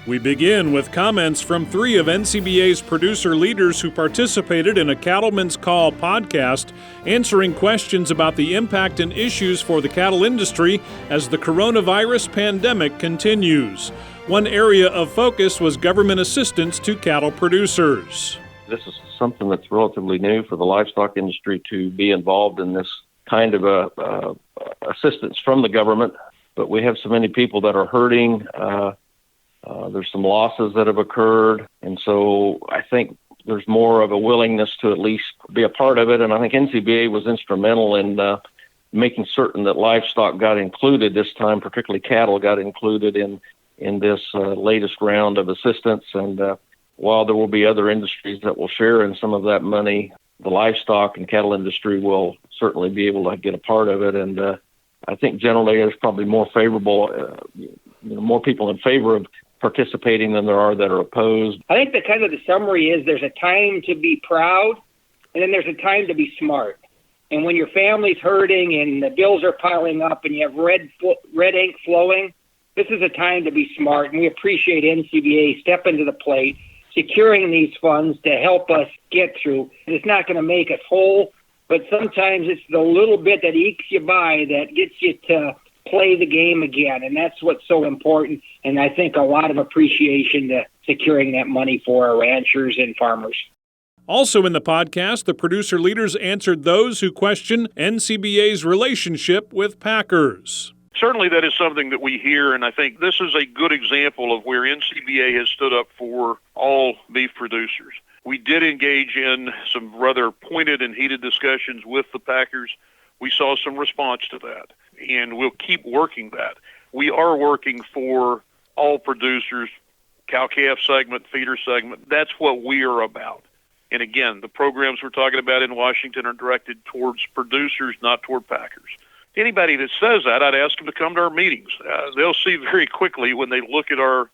We begin with comments from three of NCBA's producer leaders who participated in a Cattlemen's Call podcast, answering questions about the impact and issues for the cattle industry as the coronavirus pandemic continues. One area of focus was government assistance to cattle producers. This is something that's relatively new for the livestock industry to be involved in this kind of assistance from the government. But we have so many people that are hurting. There's some losses that have occurred. And so I think there's more of a willingness to at least be a part of it. And I think NCBA was instrumental in making certain that livestock got included this time, particularly cattle got included in this latest round of assistance. And while there will be other industries that will share in some of that money, the livestock and cattle industry will certainly be able to get a part of it. And I think generally there's probably more favorable, more people in favor of participating than there are that are opposed. I think the summary is there's a time to be proud, and then there's a time to be smart. And when your family's hurting and the bills are piling up and you have red ink flowing, this is a time to be smart. And we appreciate NCBA stepping to the plate, securing these funds to help us get through. It's not going to make us whole, but sometimes it's the little bit that ekes you by that gets you to play the game again, and that's what's so important. And I think a lot of appreciation to securing that money for our ranchers and farmers. Also in the podcast, the producer leaders answered those who question NCBA's relationship with packers. Certainly that is something that we hear, and I think this is a good example of where NCBA has stood up for all beef producers. We did engage in some rather pointed and heated discussions with the packers. We saw some response to that, and we'll keep working that. We are working for all producers, cow-calf segment, feeder segment. That's what we are about. And again, the programs we're talking about in Washington are directed towards producers, not toward packers. Anybody that says that, I'd ask them to come to our meetings. They'll see very quickly when they look at our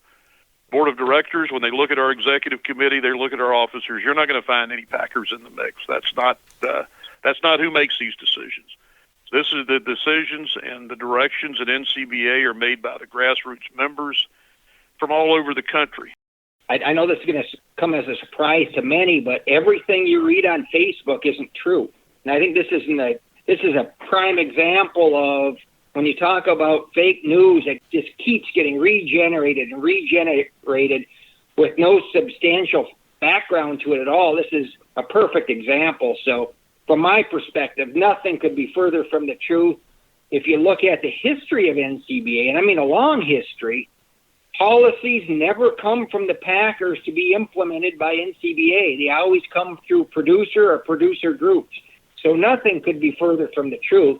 board of directors, when they look at our executive committee, they look at our officers. You're not going to find any packers in the mix. That's not who makes these decisions. This is the decisions and the directions at NCBA are made by the grassroots members from all over the country. I know this is going to come as a surprise to many, but everything you read on Facebook isn't true. And I think this is a prime example of when you talk about fake news, it just keeps getting regenerated with no substantial background to it at all. This is a perfect example. So from my perspective, nothing could be further from the truth. If you look at the history of NCBA, and I mean a long history, policies never come from the packers to be implemented by NCBA. They always come through producer or producer groups. So nothing could be further from the truth.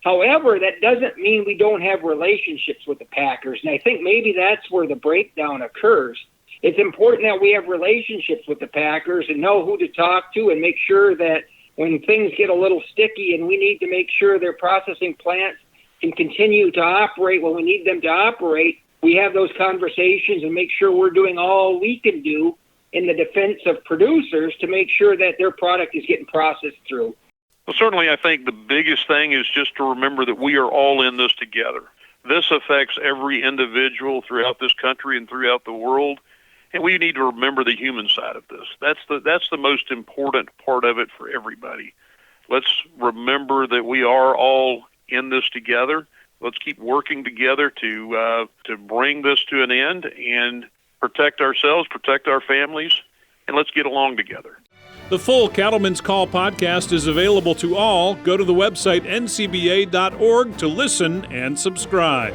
However, that doesn't mean we don't have relationships with the packers, and I think maybe that's where the breakdown occurs. It's important that we have relationships with the packers and know who to talk to and make sure that when things get a little sticky and we need to make sure their processing plants can continue to operate when we need them to operate, we have those conversations and make sure we're doing all we can do in the defense of producers to make sure that their product is getting processed through. Well, certainly I think the biggest thing is just to remember that we are all in this together. This affects every individual throughout this country and throughout the world, and we need to remember the human side of this. That's the most important part of it for everybody. Let's remember that we are all in this together. Let's keep working together to bring this to an end and protect ourselves, protect our families, and let's get along together. The full Cattlemen's Call podcast is available to all. Go to the website ncba.org to listen and subscribe.